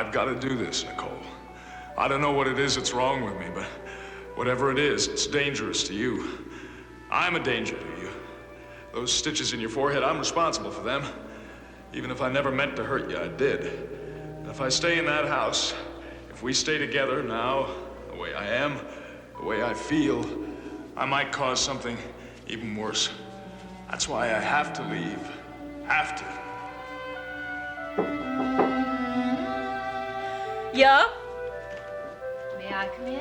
I've got to do this, Nicole. I don't know what it is that's wrong with me, but whatever it is, it's dangerous to you. I'm a danger to you. Those stitches in your forehead, I'm responsible for them. Even if I never meant to hurt you, I did. And if I stay in that house, if we stay together now, the way I am, the way I feel, I might cause something even worse. That's why I have to leave. Have to. Yeah? May I come in?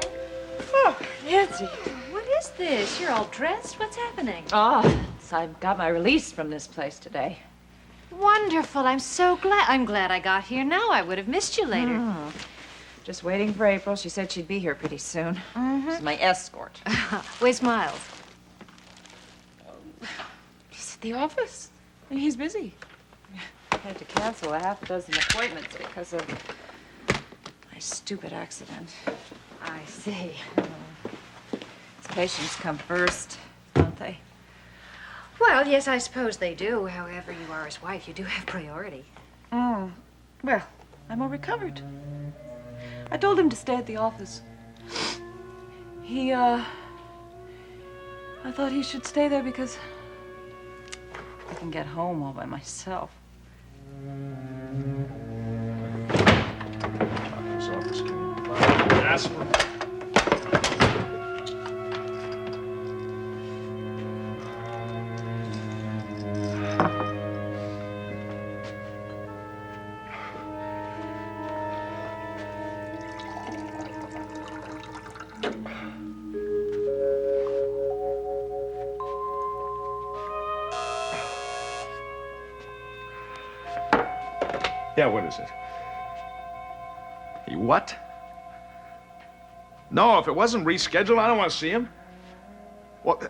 Oh, Nancy. What is this? You're all dressed. What's happening? Oh, I got my release from this place today. Wonderful. I'm so glad. I'm glad I got here now. I would have missed you later. Just waiting for April. She said she'd be here pretty soon. She's my escort. Where's Miles? He's at the office. He's busy. I had to cancel a half dozen appointments because of my stupid accident. I see. These patients come first, don't they? Well, yes, I suppose they do. However, you are his wife. You do have priority. Well, I'm all recovered. I told him to stay at the office. I thought he should stay there because I can get home all by myself. Aspirin. Yeah, what is it? He what? No, if it wasn't rescheduled, I don't want to see him. Well,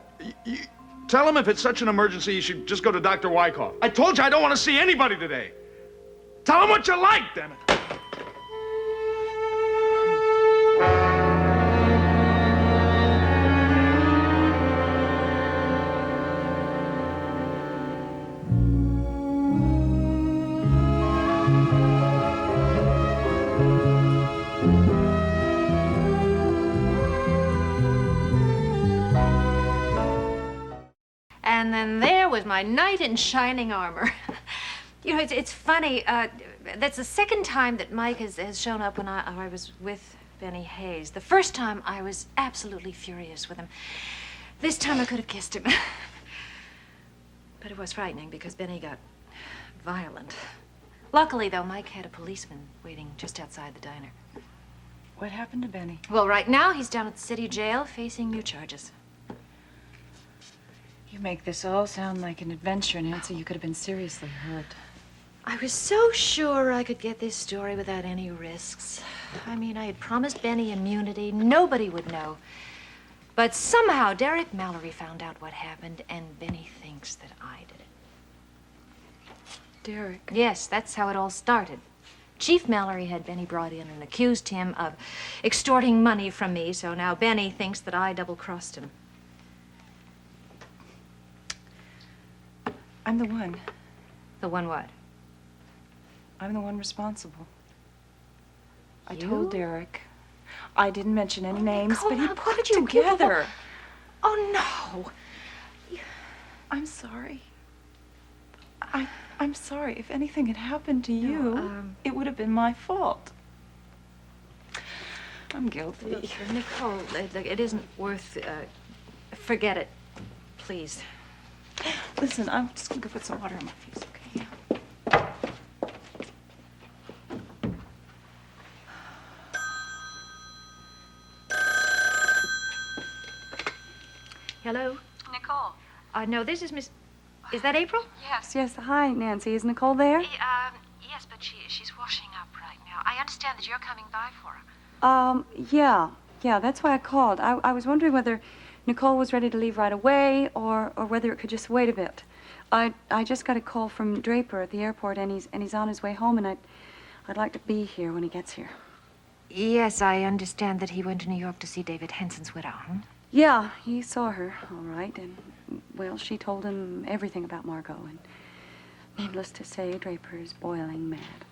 tell him if it's such an emergency, you should just go to Dr. Wyckoff. I told you I don't want to see anybody today. Tell him what you like, damn it. And then there was my knight in shining armor. You know, it's funny. That's the second time that Mike has shown up when I was with Benny Hayes. The first time I was absolutely furious with him. This time I could have kissed him. But it was frightening because Benny got violent. Luckily, though, Mike had a policeman waiting just outside the diner. What happened to Benny? Well, right now he's down at the city jail facing new charges. You make this all sound like an adventure, Nancy. You could have been seriously hurt. I was so sure I could get this story without any risks. I mean, I had promised Benny immunity. Nobody would know. But somehow Derek Mallory found out what happened, and Benny thinks that I did it. Derek? Yes, that's how it all started. Chief Mallory had Benny brought in and accused him of extorting money from me, so now Benny thinks that I double-crossed him. I'm the one. The one what? I'm the one responsible. I You? told Derek. I didn't mention any names, Nicole, but he how put it could you? together. Oh, no. I'm sorry. I'm sorry. If anything had happened to you, it would have been my fault. I'm guilty. Look, Nicole, it isn't worth... forget it, please. Listen, I'm just gonna go put some water on my face, okay? Hello? Nicole. No, this is Miss... Is that April? Yes. Hi, Nancy. Is Nicole there? Yes, but she's washing up right now. I understand that you're coming by for her. Yeah, that's why I called. I was wondering whether Nicole was ready to leave right away or whether it could just wait a bit. I just got a call from Draper at the airport, and he's on his way home, and I'd like to be here when he gets here. Yes, I understand that he went to New York to see David Henson's widow. Yeah, he saw her, all right, and, well, she told him everything about Margo, and needless to say, Draper is boiling mad.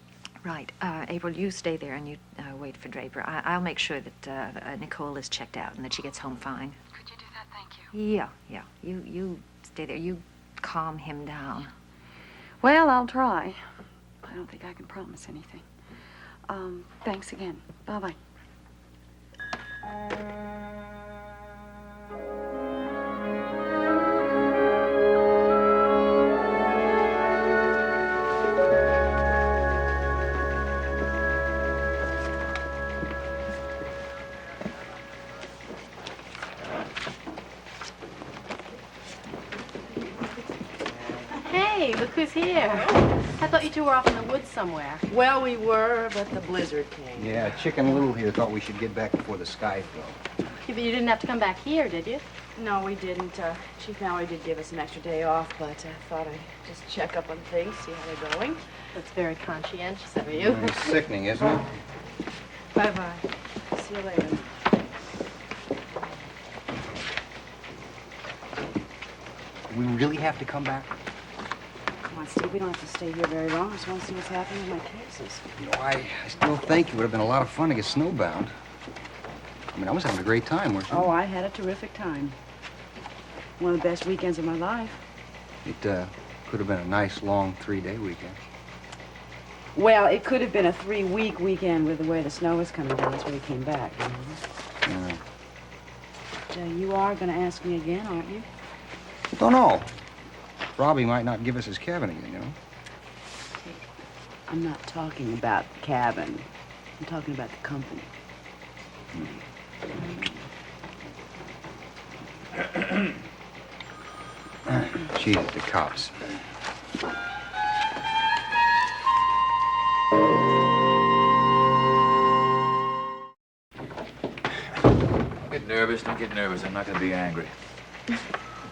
Right. April, you stay there and you wait for Draper. I'll make sure that Nicole is checked out and that she gets home fine. Could you do that? Thank you. Yeah. You stay there. You calm him down. Well, I'll try. I don't think I can promise anything. Thanks again. Bye-bye. Hey, look who's here. I thought you two were off in the woods somewhere. Well, we were, but the blizzard came. Yeah, Chicken Lou here thought we should get back before the skies go. Yeah, but you didn't have to come back here, did you? No, we didn't. Chief Mallory did give us an extra day off, but I thought I'd just check up on things, see how they're going. That's very conscientious of you. It's sickening, isn't it? Bye-bye. See you later. We really have to come back? Come on, Steve, we don't have to stay here very long. I just want to see what's happening with my cases. You know, I still think it would have been a lot of fun to get snowbound. I mean, I was having a great time, weren't you? Oh, I had a terrific time. One of the best weekends of my life. It could have been a nice, long 3-day weekend. Well, it could have been a 3-week weekend with the way the snow was coming down. That's why we came back. Yeah. But, you are going to ask me again, aren't you? Don't know. Robbie might not give us his cabin again, you know? I'm not talking about the cabin. I'm talking about the company. Jesus, the cops. Don't get nervous. I'm not going to be angry.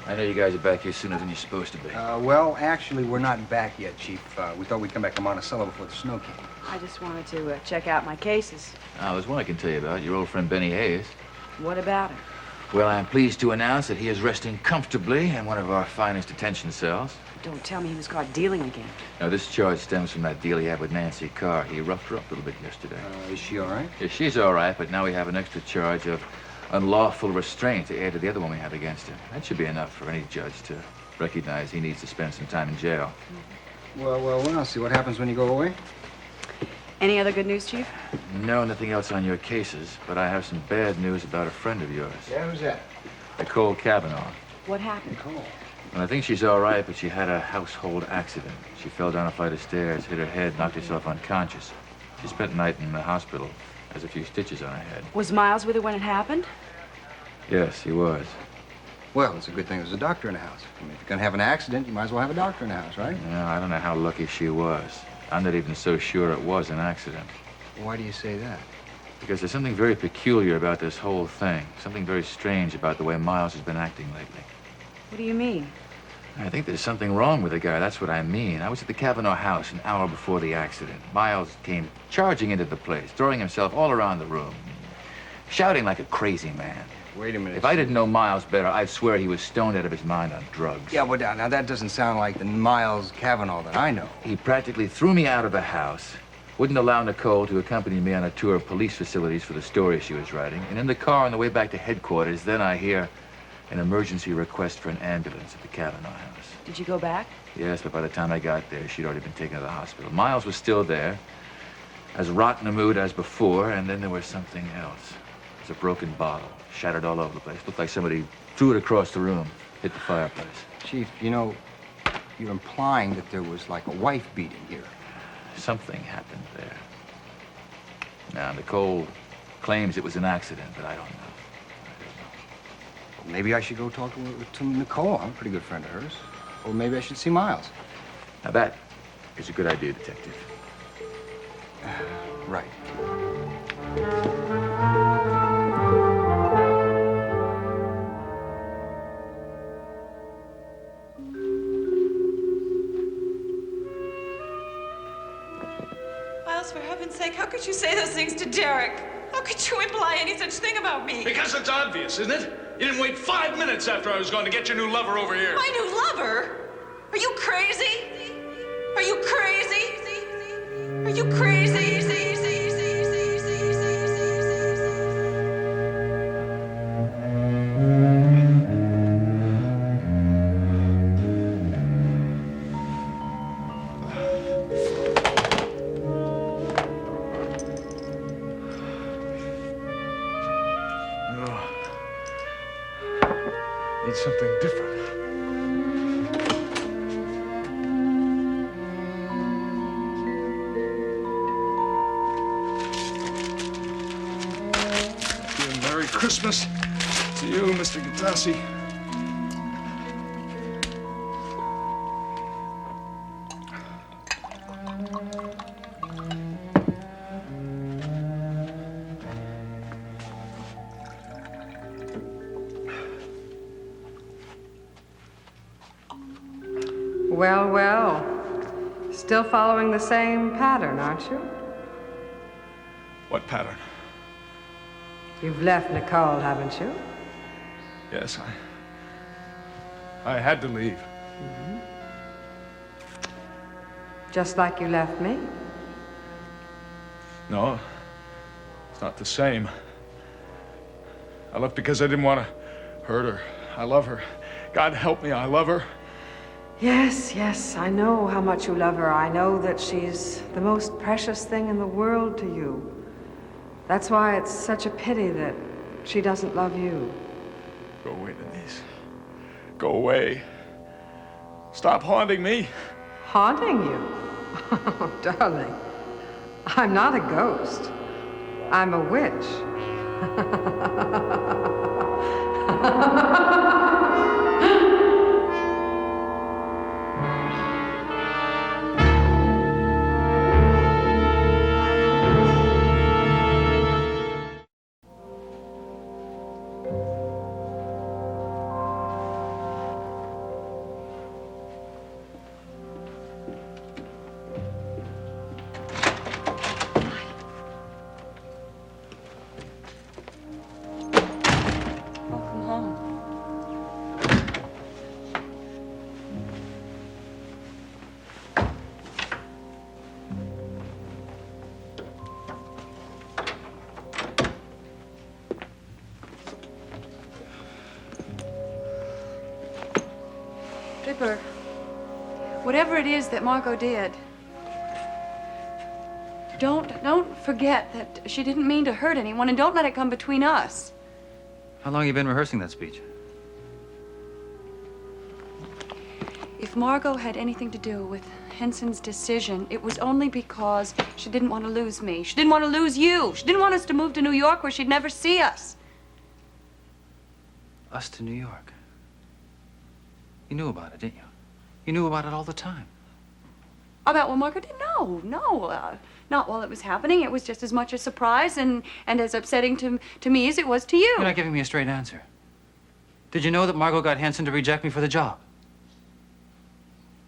I know you guys are back here sooner than you're supposed to be. Well, actually, we're not back yet, Chief. We thought we'd come back to Monticello before the snow came. I just wanted to check out my cases. There's one I can tell you about. Your old friend Benny Hayes. What about it? Well, I'm pleased to announce that he is resting comfortably in one of our finest detention cells. Don't tell me he was caught dealing again. Now, this charge stems from that deal he had with Nancy Carr. He roughed her up a little bit yesterday. Is she all right? Yeah, she's all right, but now we have an extra charge of unlawful restraint to add to the other one we have against him. That should be enough for any judge to recognize he needs to spend some time in jail. Well, I'll see what happens when you go away. Any other good news, Chief? No, nothing else on your cases, but I have some bad news about a friend of yours. Yeah, who's that? Nicole Cavanaugh. What happened? Nicole. And I think she's all right, but she had a household accident. She fell down a flight of stairs, hit her head, knocked herself unconscious. She spent the night in the hospital. Has a few stitches on her head. Was Miles with her when it happened? Yes, he was. Well, it's a good thing there's a doctor in the house. I mean, if you're going to have an accident, you might as well have a doctor in the house, right? No, I don't know how lucky she was. I'm not even so sure it was an accident. Why do you say that? Because there's something very peculiar about this whole thing. Something very strange about the way Miles has been acting lately. What do you mean? I think there's something wrong with the guy. That's what I mean. I was at the Cavanaugh house an hour before the accident. Miles came charging into the place, throwing himself all around the room, shouting like a crazy man. Wait a minute. If I didn't know Miles better, I'd swear he was stoned out of his mind on drugs. Yeah, well, now that doesn't sound like the Miles Cavanaugh that I know. He practically threw me out of the house, wouldn't allow Nicole to accompany me on a tour of police facilities for the story she was writing, and in the car on the way back to headquarters, then I hear an emergency request for an ambulance at the Cavanaugh house. Did you go back? Yes, but by the time I got there, she'd already been taken to the hospital. Miles was still there, as rotten a mood as before, and then there was something else. It was a broken bottle, shattered all over the place. Looked like somebody threw it across the room, hit the fireplace. Chief, you know, you're implying that there was like a wife beating here. Something happened there. Now, Nicole claims it was an accident, but I don't know. Maybe I should go talk to Nicole. I'm a pretty good friend of hers. Or maybe I should see Miles. Now, that is a good idea, Detective. Right. Miles, for heaven's sake, how could you say those things to Derek? How could you imply any such thing about me? Because it's obvious, isn't it? You didn't wait 5 minutes after I was going to get your new lover over here. My new lover? Are you crazy? Are you crazy? Are you crazy? Need something different. Merry Christmas to you, Mr. Gattasi. Well, well. Still following the same pattern, aren't you? What pattern? You've left Nicole, haven't you? Yes, I had to leave. Mm-hmm. Just like you left me? No, it's not the same. I left because I didn't want to hurt her. I love her. God help me, I love her. Yes, yes, I know how much you love her. I know that she's the most precious thing in the world to you. That's why it's such a pity that she doesn't love you. Go away, Denise. Go away. Stop haunting me. Haunting you? Oh, darling. I'm not a ghost. I'm a witch. Draper, whatever it is that Margo did, don't forget that she didn't mean to hurt anyone, and don't let it come between us. How long have you been rehearsing that speech? If Margo had anything to do with Henson's decision, it was only because she didn't want to lose me. She didn't want to lose you. She didn't want us to move to New York where she'd never see us. Us to New York? You knew about it, didn't you? You knew about it all the time. About what Margo did? No, not while it was happening. It was just as much a surprise and as upsetting to me as it was to you. You're not giving me a straight answer. Did you know that Margo got Henson to reject me for the job?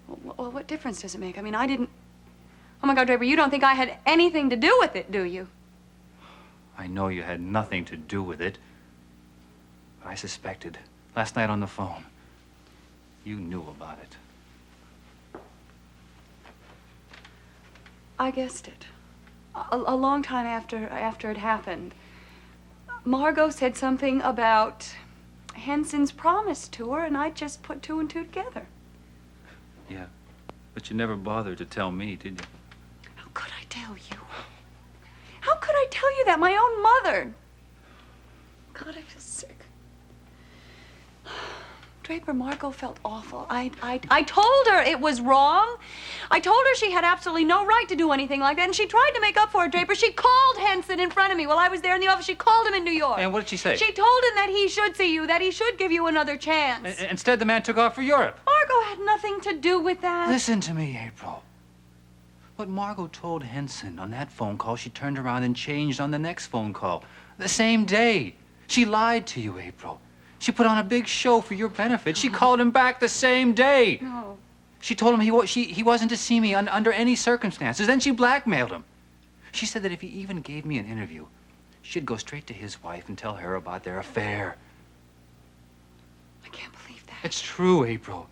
Well, what difference does it make? I mean, I didn't... Oh, my God, Draper, you don't think I had anything to do with it, do you? I know you had nothing to do with it. But I suspected. Last night on the phone. You knew about it. I guessed it. A long time after it happened. Margo said something about Henson's promise to her, and I just put two and two together. Yeah, but you never bothered to tell me, did you? How could I tell you? How could I tell you that? My own mother. God, I feel sick. Draper, Margo felt awful. I told her it was wrong. I told her she had absolutely no right to do anything like that, and she tried to make up for it, Draper. She called Henson in front of me while I was there in the office. She called him in New York. And what did she say? She told him that he should see you, that he should give you another chance. Instead, the man took off for Europe. Margo had nothing to do with that. Listen to me, April. What Margo told Henson on that phone call, she turned around and changed on the next phone call. The same day. She lied to you, April. She put on a big show for your benefit. She called him back the same day. No. She told him he wasn't to see me under any circumstances. Then she blackmailed him. She said that if he even gave me an interview, she'd go straight to his wife and tell her about their affair. I can't believe that. It's true, April.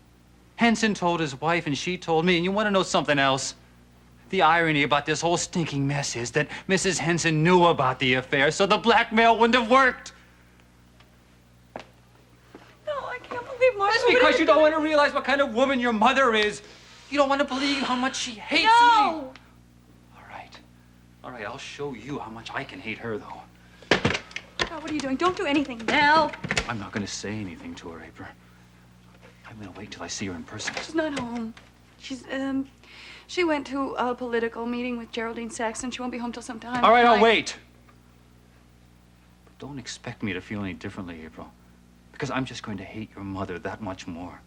Henson told his wife and she told me, and you want to know something else? The irony about this whole stinking mess is that Mrs. Henson knew about the affair, so the blackmail wouldn't have worked. No, I can't believe Margo. That's because you don't want to realize what kind of woman your mother is. You don't want to believe how much she hates me. No! All right, I'll show you how much I can hate her, though. God, what are you doing? Don't do anything now. I'm not going to say anything to her, Draper. I'm going to wait till I see her in person. She's not home. She went to a political meeting with Geraldine Saxon. She won't be home till sometime. All right, I'll wait. But don't expect me to feel any differently, April. Because I'm just going to hate your mother that much more.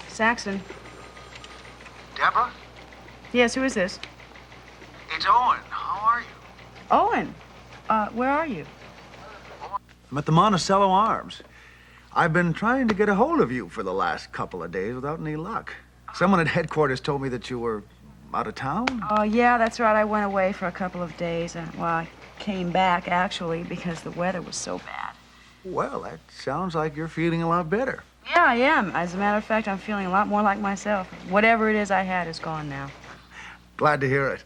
Saxon. Deborah? Yes, who is this? It's Owen. How are you? Owen. Where are you? I'm at the Monticello Arms. I've been trying to get a hold of you for the last couple of days without any luck. Someone at headquarters told me that you were out of town. Oh, yeah, that's right. I went away for a couple of days. Well, I came back, actually, because the weather was so bad. Well, that sounds like you're feeling a lot better. Yeah, I am. As a matter of fact, I'm feeling a lot more like myself. Whatever it is I had is gone now. Glad to hear it.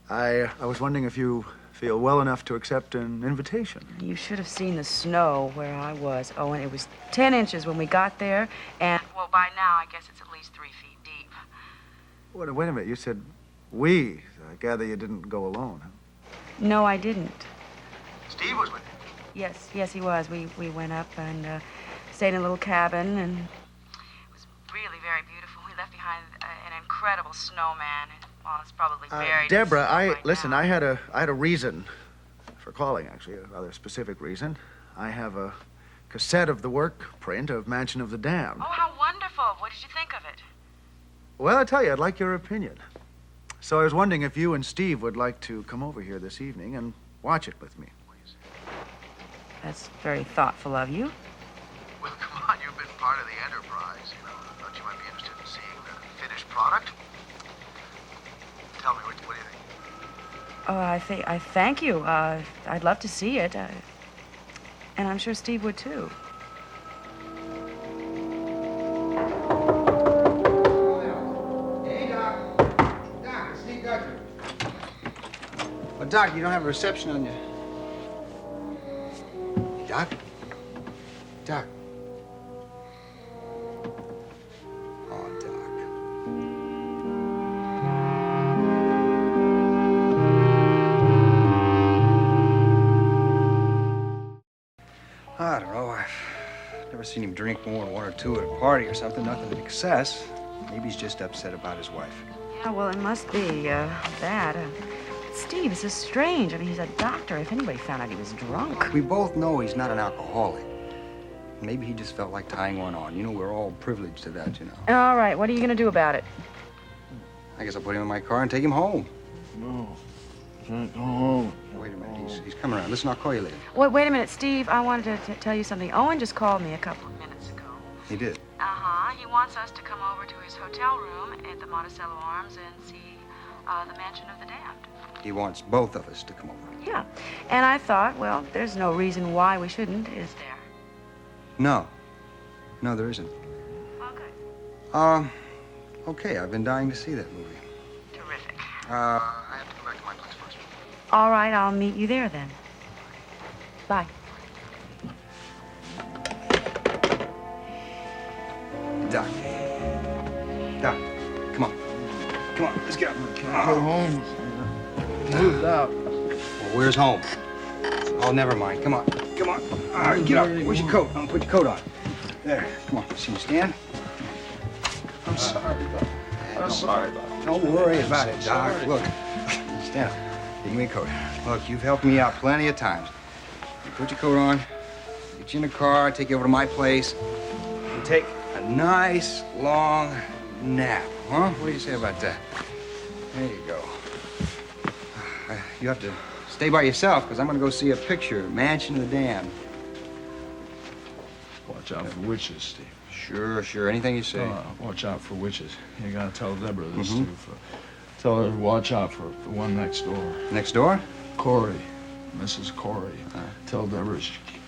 I was wondering if you feel well enough to accept an invitation. You should have seen the snow where I was, Owen. It was 10 inches when we got there, and, well, by now, I guess it's at least 3 feet deep. Wait a minute. You said we. I gather you didn't go alone, huh? No, I didn't. Steve was with you. Yes, he was. We went up and stayed in a little cabin, and it was really very beautiful. We left behind an incredible snowman. Well, it's probably buried. Deborah, listen. I had a reason for calling, actually, a rather specific reason. I have a cassette of the work print of Mansion of the Damned. Oh, how wonderful! What did you think of it? Well, I tell you, I'd like your opinion. So I was wondering if you and Steve would like to come over here this evening and watch it with me. That's very thoughtful of you. Well, come on, you've been part of the enterprise. I thought you might be interested in seeing the finished product. Tell me, what do you think? Oh, I thank you. I'd love to see it. And I'm sure Steve would, too. Hey, Doc. Doc, it's Steve Dutcher. Oh, Doc, you don't have a reception on you. Doc? Doc. Oh, Doc. I don't know. I've never seen him drink more than 1 or 2 at a party or something. Nothing in excess. Maybe he's just upset about his wife. Yeah, well, it must be that. Steve, this is strange. I mean, he's a doctor. If anybody found out he was drunk. We both know he's not an alcoholic. Maybe he just felt like tying one on. You know, we're all privileged to that, you know. All right, what are you going to do about it? I guess I'll put him in my car and take him home. No, can't go home. Wait a minute, he's coming around. Listen, I'll call you later. Wait a minute, Steve. I wanted to tell you something. Owen just called me a couple of minutes ago. He did? Uh-huh. He wants us to come over to his hotel room at the Monticello Arms and see the Mansion of the Damned. He wants both of us to come over. Yeah. And I thought, well, there's no reason why we shouldn't, is there? No. No, there isn't. Okay. Okay, I've been dying to see that movie. Terrific. I have to go back to my place first. All right, I'll meet you there then. Bye. Doc. Doc, come on. Come on, let's get up. Go home. Moved out. Well, where's home? Oh, never mind. Come on. Come on. All right, get up. Where's your coat? Put your coat on. There. Come on. See you stand. I'm sorry about it. I'm sorry about it. Don't worry about it, Doc. Look. Stand up. Give me a coat. Look, you've helped me out plenty of times. You put your coat on, get you in the car, take you over to my place, and take a nice, long nap. Huh? What do you say about that? There you go. You have to stay by yourself, because I'm going to go see a picture, Mansion of the Damned. Watch out for witches, Steve. Sure. Anything you say. Watch out for witches. You gotta tell Deborah this, too. Tell her to watch out for the one next door. Next door? Of Corey, Mrs. Corey. Tell Deborah,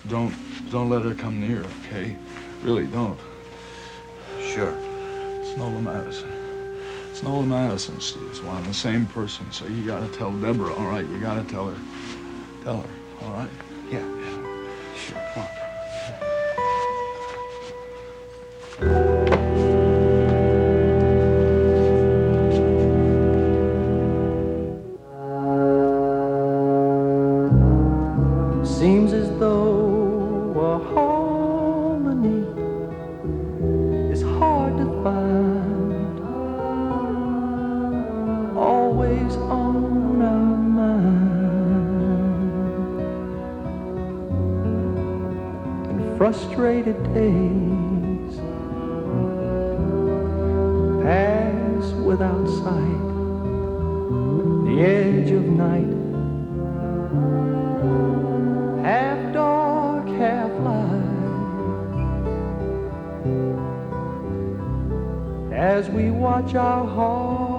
don't let her come near, okay? Really, don't. Sure. It's Nola Madisson. It's Nola Madisson, Steve. It's one and the same person, so you gotta tell Deborah, all right? You gotta tell her. Tell her, all right? Yeah. Sure. Come on. Seems as though a harmony is hard to find, always on our mind, and frustrated days pass without sight, the edge of night, half dark, half light, as we watch our hearts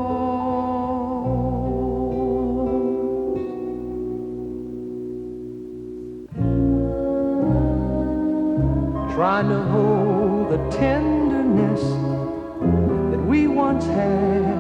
trying to hold the tenderness that we once had